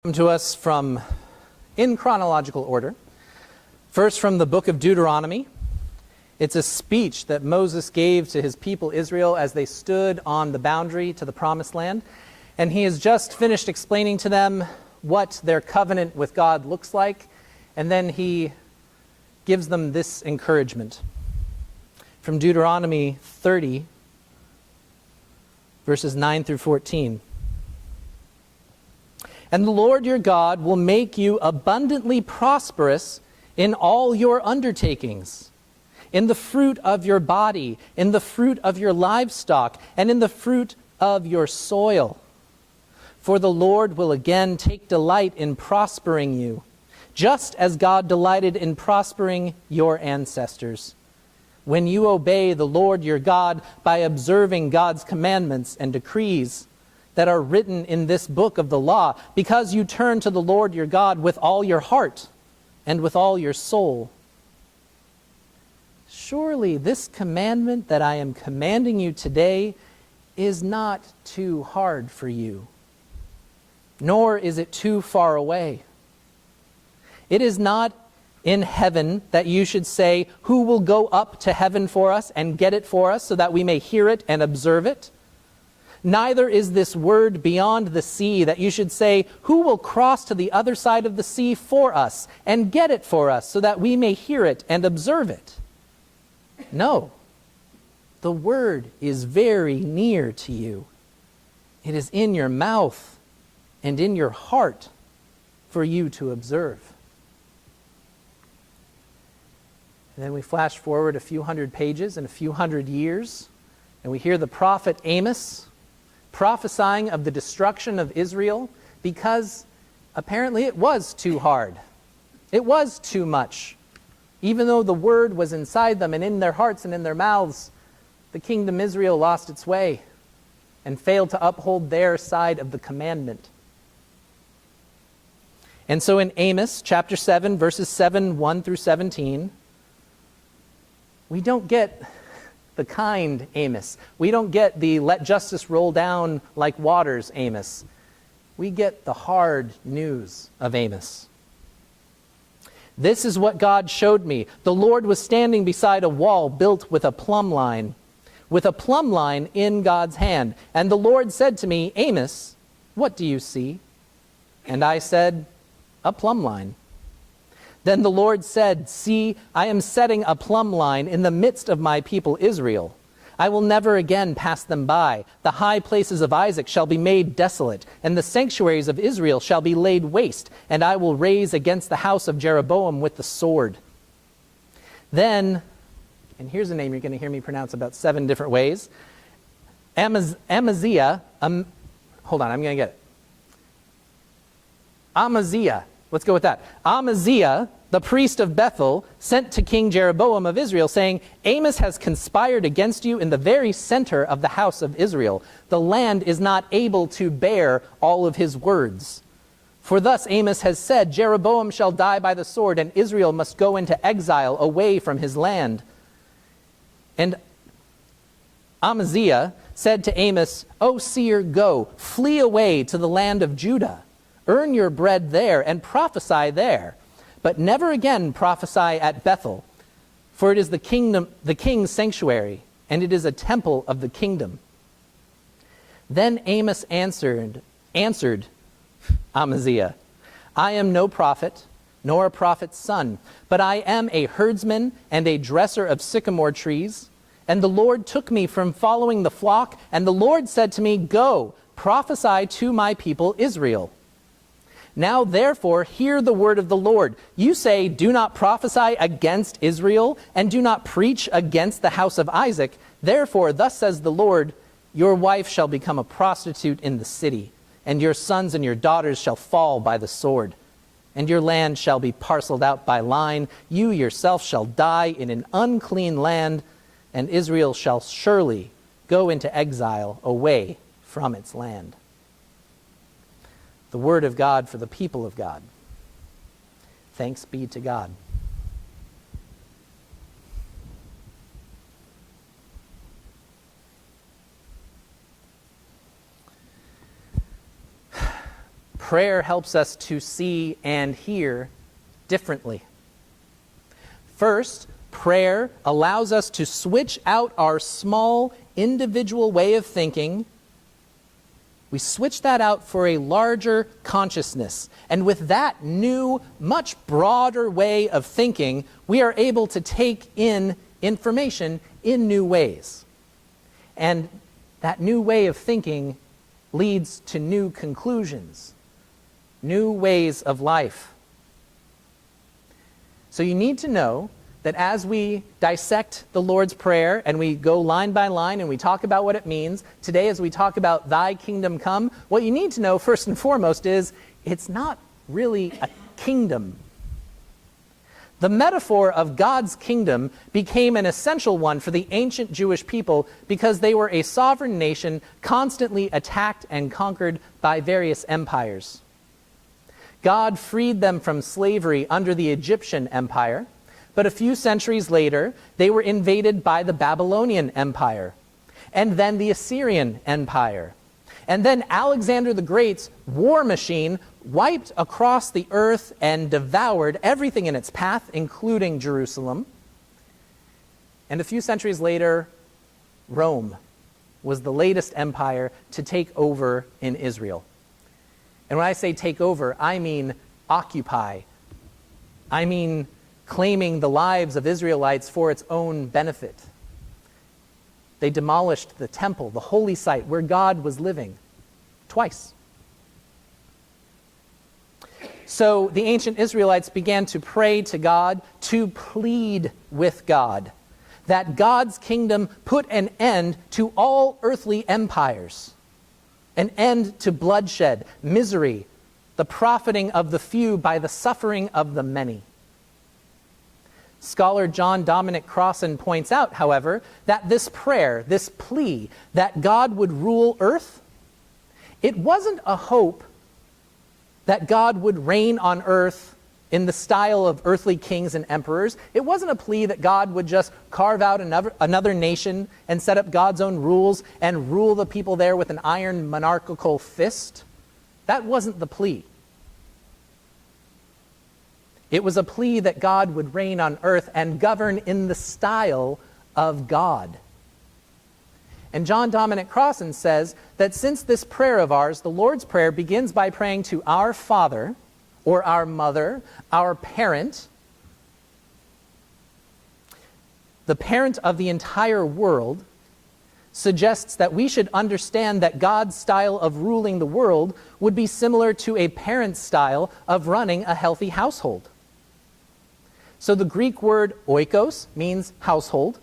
Come to us from, in chronological order, first from the book of Deuteronomy. It's a speech that Moses gave to his people Israel as they stood on the boundary to the promised land. And he has just finished explaining to them what their covenant with God looks like. And then he gives them this encouragement. From Deuteronomy 30, verses 9 through 14. And the Lord your God will make you abundantly prosperous in all your undertakings, in the fruit of your body, in the fruit of your livestock, and in the fruit of your soil. For the Lord will again take delight in prospering you, just as God delighted in prospering your ancestors, when you obey the Lord your God by observing God's commandments and decrees that are written in this book of the law, because you turn to the Lord your God with all your heart and with all your soul. Surely this commandment that I am commanding you today is not too hard for you, nor is it too far away. It is not in heaven that you should say, who will go up to heaven for us and get it for us so that we may hear it and observe it? Neither is this word beyond the sea that you should say, who will cross to the other side of the sea for us and get it for us so that we may hear it and observe it. No, the word is very near to you. It is in your mouth and in your heart for you to observe. And then we flash forward a few hundred pages and a few hundred years, and we hear the prophet Amos prophesying of the destruction of Israel because apparently it was too hard. It was too much. Even though the word was inside them and in their hearts and in their mouths, the kingdom Israel lost its way and failed to uphold their side of the commandment. And so in Amos chapter 7, verses 1 through 17, we don't get the kind Amos. We don't get the let justice roll down like waters Amos. We get the hard news of Amos. This is what God showed me. The Lord was standing beside a wall built with a plumb line in God's hand. And the Lord said to me, Amos, what do you see? And I said, a plumb line. Then the Lord said, see, I am setting a plumb line in the midst of my people Israel. I will never again pass them by. The high places of Isaac shall be made desolate, and the sanctuaries of Israel shall be laid waste, and I will raise against the house of Jeroboam with the sword. Then, and here's a name you're going to hear me pronounce about 7 different ways. Amaziah, hold on, I'm going to get it. Amaziah. Let's go with that. Amaziah, the priest of Bethel, sent to King Jeroboam of Israel, saying, Amos has conspired against you in the very center of the house of Israel. The land is not able to bear all of his words. For thus Amos has said, Jeroboam shall die by the sword, and Israel must go into exile away from his land. And Amaziah said to Amos, O seer, go, flee away to the land of Judah. Earn your bread there and prophesy there, but never again prophesy at Bethel, for it is the king's sanctuary, and it is a temple of the kingdom. Then Amos answered Amaziah, I am no prophet, nor a prophet's son, but I am a herdsman and a dresser of sycamore trees. And the Lord took me from following the flock, and the Lord said to me, go, prophesy to my people Israel. Now, therefore, hear the word of the Lord. You say, do not prophesy against Israel, and do not preach against the house of Isaac. Therefore, thus says the Lord, your wife shall become a prostitute in the city, and your sons and your daughters shall fall by the sword, and your land shall be parceled out by line. You yourself shall die in an unclean land, and Israel shall surely go into exile away from its land. The word of God for the people of God. Thanks be to God. prayer helps us to see and hear differently. First, prayer allows us to switch out our small individual way of thinking. We switch that out for a larger consciousness. And with that new, much broader way of thinking, we are able to take in information in new ways. And that new way of thinking leads to new conclusions, new ways of life. So you need to know that as we dissect the Lord's Prayer and we go line by line and we talk about what it means, today as we talk about thy kingdom come, what you need to know first and foremost is it's not really a kingdom. The metaphor of God's kingdom became an essential one for the ancient Jewish people because they were a sovereign nation constantly attacked and conquered by various empires. God freed them from slavery under the Egyptian Empire, but a few centuries later, they were invaded by the Babylonian Empire, and then the Assyrian Empire. And then Alexander the Great's war machine wiped across the earth and devoured everything in its path, including Jerusalem. And a few centuries later, Rome was the latest empire to take over in Israel. And when I say take over, I mean occupy. I mean claiming the lives of Israelites for its own benefit. They demolished the temple, the holy site where God was living, twice. So the ancient Israelites began to pray to God, to plead with God, that God's kingdom put an end to all earthly empires, an end to bloodshed, misery, the profiting of the few by the suffering of the many. Scholar John Dominic Crossan points out, however, that this prayer, this plea that God would rule earth, it wasn't a hope that God would reign on earth in the style of earthly kings and emperors. It wasn't a plea that God would just carve out another nation and set up God's own rules and rule the people there with an iron monarchical fist. That wasn't the plea. It was a plea that God would reign on earth and govern in the style of God. And John Dominic Crossan says that since this prayer of ours, the Lord's Prayer, begins by praying to our Father, or our mother, our parent, the parent of the entire world, suggests that we should understand that God's style of ruling the world would be similar to a parent's style of running a healthy household. So the Greek word oikos means household.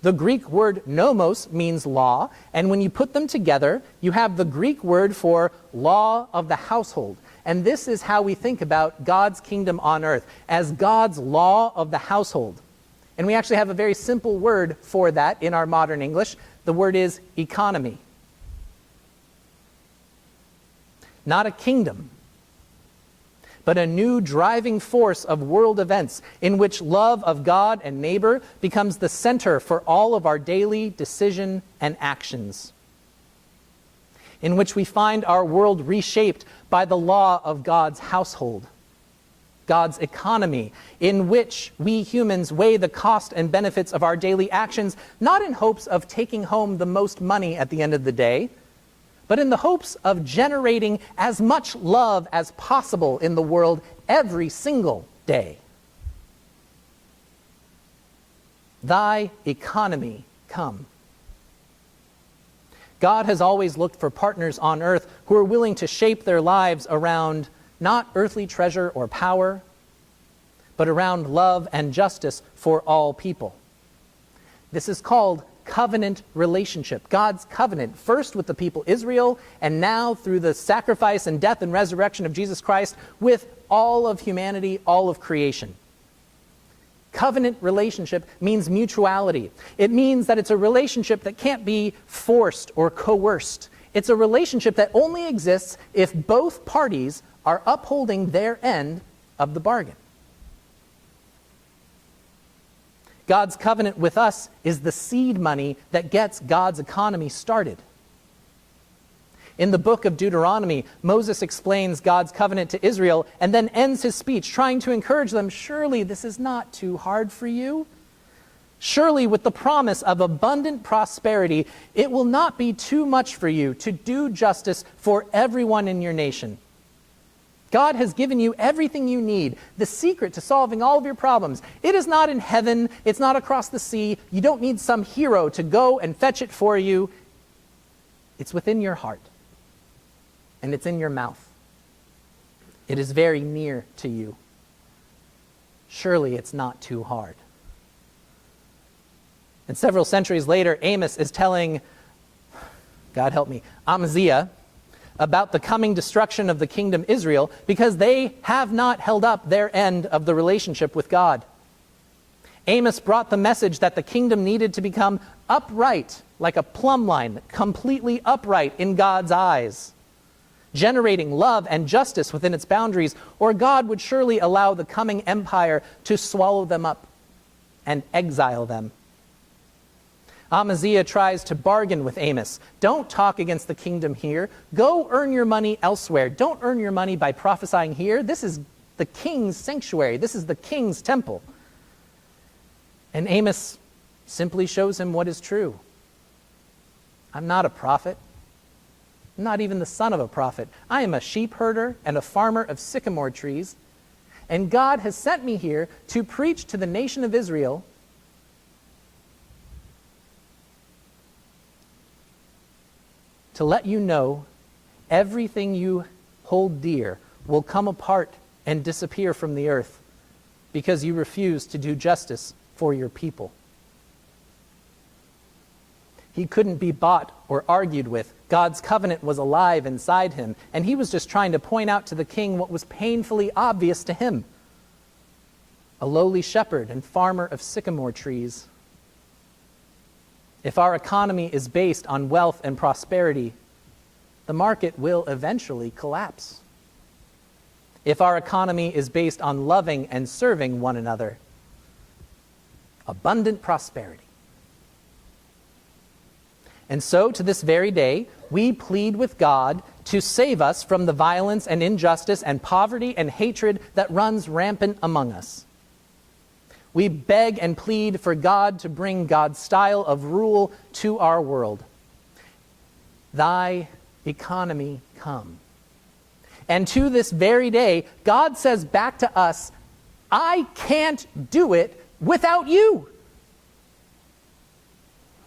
The Greek word nomos means law. And when you put them together, you have the Greek word for law of the household. And this is how we think about God's kingdom on earth, as God's law of the household. And we actually have a very simple word for that in our modern English. The word is economy. Not a kingdom, but a new driving force of world events in which love of God and neighbor becomes the center for all of our daily decision and actions. In which we find our world reshaped by the law of God's household, God's economy, in which we humans weigh the cost and benefits of our daily actions, not in hopes of taking home the most money at the end of the day, but in the hopes of generating as much love as possible in the world every single day. Thy economy come. God has always looked for partners on earth who are willing to shape their lives around not earthly treasure or power, but around love and justice for all people. This is called covenant relationship. God's covenant, first with the people Israel, and now through the sacrifice and death and resurrection of Jesus Christ with all of humanity, all of creation. Covenant relationship means mutuality. It means that it's a relationship that can't be forced or coerced. It's a relationship that only exists if both parties are upholding their end of the bargain. God's covenant with us is the seed money that gets God's economy started. In the book of Deuteronomy, Moses explains God's covenant to Israel and then ends his speech trying to encourage them, surely this is not too hard for you. Surely with the promise of abundant prosperity, it will not be too much for you to do justice for everyone in your nation. God has given you everything you need, the secret to solving all of your problems. It is not in heaven, it's not across the sea. You don't need some hero to go and fetch it for you. It's within your heart, and it's in your mouth. It is very near to you. Surely it's not too hard. And several centuries later, Amos is telling, God help me, Amaziah, about the coming destruction of the kingdom Israel because they have not held up their end of the relationship with God. Amos brought the message that the kingdom needed to become upright, like a plumb line, completely upright in God's eyes, generating love and justice within its boundaries, or God would surely allow the coming empire to swallow them up and exile them. Amaziah tries to bargain with Amos. Don't talk against the kingdom here. Go earn your money elsewhere. Don't earn your money by prophesying here. This is the king's sanctuary. This is the king's temple. And Amos simply shows him what is true. I'm not a prophet. I'm not even the son of a prophet. I am a sheep herder and a farmer of sycamore trees. And God has sent me here to preach to the nation of Israel to let you know everything you hold dear will come apart and disappear from the earth because you refuse to do justice for your people. He couldn't be bought or argued with. God's covenant was alive inside him, and he was just trying to point out to the king what was painfully obvious to him. A lowly shepherd and farmer of sycamore trees. If our economy is based on wealth and prosperity, the market will eventually collapse. If our economy is based on loving and serving one another, abundant prosperity. And so, to this very day, we plead with God to save us from the violence and injustice and poverty and hatred that runs rampant among us. We beg and plead for God to bring God's style of rule to our world. Thy economy come. And to this very day, God says back to us, I can't do it without you.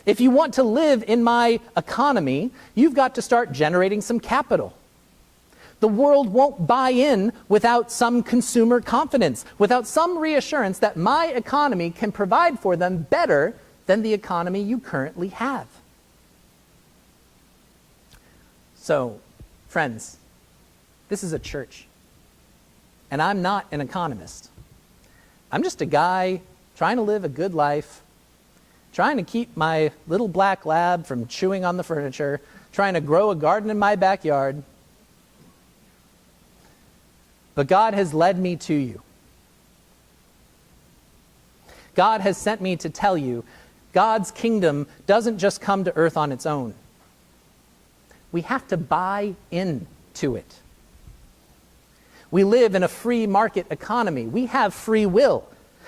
If you want to live in my economy, you've got to start generating some capital. The world won't buy in without some consumer confidence, without some reassurance that my economy can provide for them better than the economy you currently have. So, friends, this is a church, and I'm not an economist. I'm just a guy trying to live a good life, trying to keep my little black lab from chewing on the furniture, trying to grow a garden in my backyard. But God has led me to you. God has sent me to tell you, God's kingdom doesn't just come to earth on its own. We have to buy into it. We live in a free market economy. We have free will.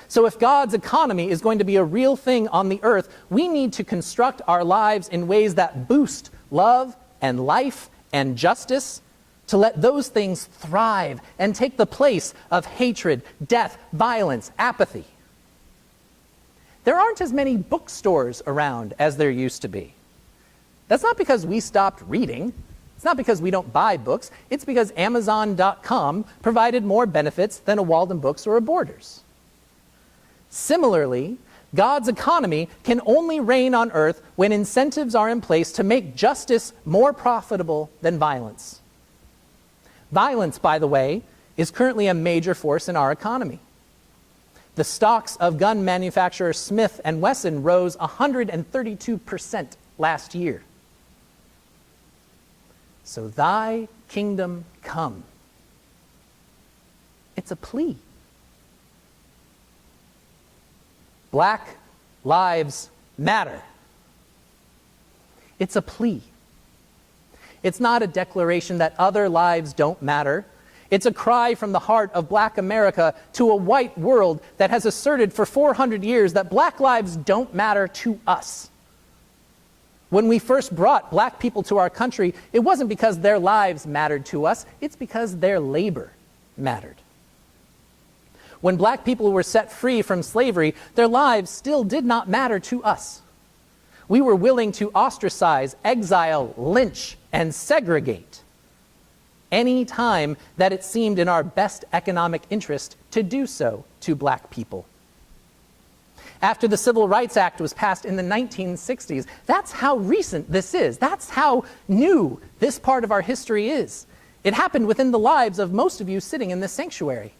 So if God's economy is going to be a real thing on the earth, we need to construct our lives in ways that boost love and life and justice, to let those things thrive and take the place of hatred, death, violence, apathy. There aren't as many bookstores around as there used to be. That's not because we stopped reading. It's not because we don't buy books. It's because Amazon.com provided more benefits than a Walden Books or a Borders. Similarly, God's economy can only reign on earth when incentives are in place to make justice more profitable than violence. Violence, by the way, is currently a major force in our economy. The stocks of gun manufacturer Smith & Wesson rose 132% last year. So thy kingdom come. It's a plea. Black lives matter. It's a plea. It's not a declaration that other lives don't matter. It's a cry from the heart of Black America to a white world that has asserted for 400 years that Black lives don't matter to us. When we first brought Black people to our country, it wasn't because their lives mattered to us, it's because their labor mattered. When Black people were set free from slavery, their lives still did not matter to us. We were willing to ostracize, exile, lynch, and segregate any time that it seemed in our best economic interest to do so to Black people. After the Civil Rights Act was passed in the 1960s, that's how recent this is. That's how new this part of our history is. It happened within the lives of most of you sitting in this sanctuary.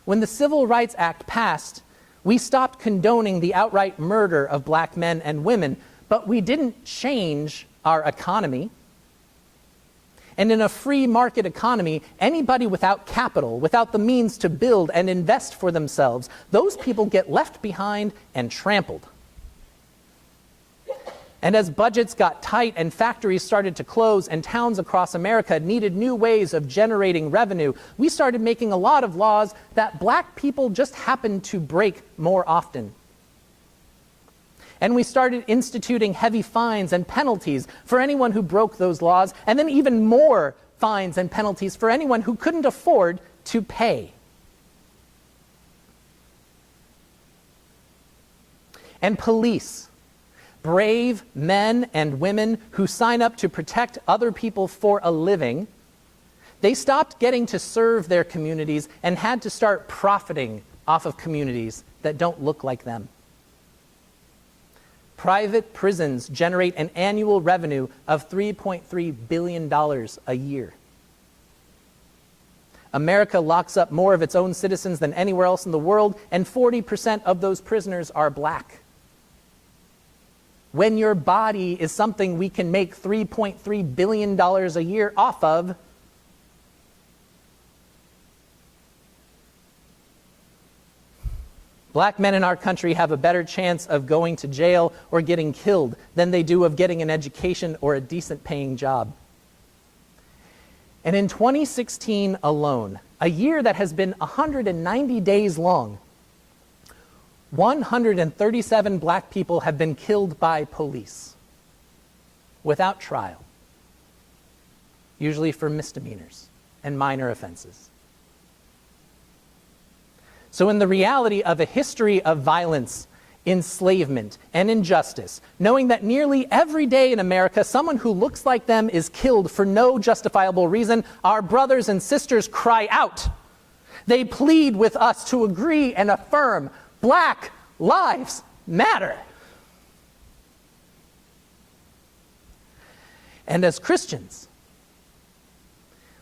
When the Civil Rights Act passed, we stopped condoning the outright murder of Black men and women, but we didn't change our economy. And in a free market economy, anybody without capital, without the means to build and invest for themselves, those people get left behind and trampled. And as budgets got tight and factories started to close and towns across America needed new ways of generating revenue, we started making a lot of laws that Black people just happened to break more often. And we started instituting heavy fines and penalties for anyone who broke those laws, and then even more fines and penalties for anyone who couldn't afford to pay. And police, brave men and women who sign up to protect other people for a living, they stopped getting to serve their communities and had to start profiting off of communities that don't look like them. Private prisons generate an annual revenue of $3.3 billion a year. America locks up more of its own citizens than anywhere else in the world, and 40% of those prisoners are Black. When your body is something we can make $3.3 billion a year off of, Black men in our country have a better chance of going to jail or getting killed than they do of getting an education or a decent paying job. And in 2016 alone, a year that has been 190 days long, 137 Black people have been killed by police without trial, usually for misdemeanors and minor offenses. So in the reality of a history of violence, enslavement, and injustice, knowing that nearly every day in America someone who looks like them is killed for no justifiable reason, our brothers and sisters cry out. They plead with us to agree and affirm Black lives matter. And as Christians,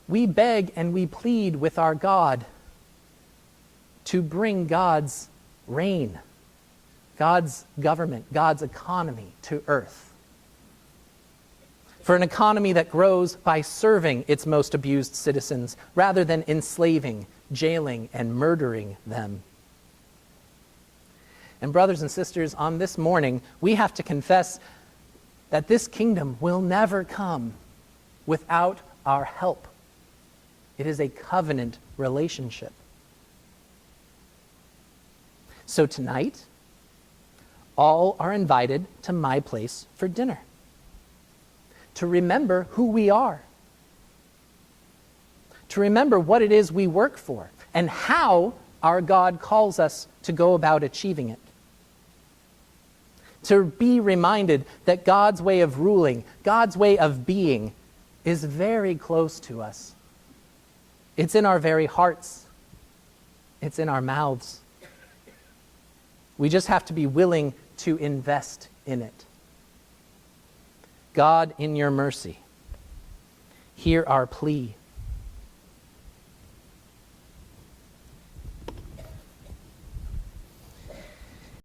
we beg and we plead with our God to bring God's reign, God's government, God's economy to earth. For an economy that grows by serving its most abused citizens rather than enslaving, jailing, and murdering them. And brothers and sisters, on this morning, we have to confess that this kingdom will never come without our help. It is a covenant relationship. So tonight, all are invited to my place for dinner, to remember who we are, to remember what it is we work for, and how our God calls us to go about achieving it. To be reminded that God's way of ruling, God's way of being, is very close to us. It's in our very hearts. It's in our mouths. We just have to be willing to invest in it. God, in your mercy, hear our plea.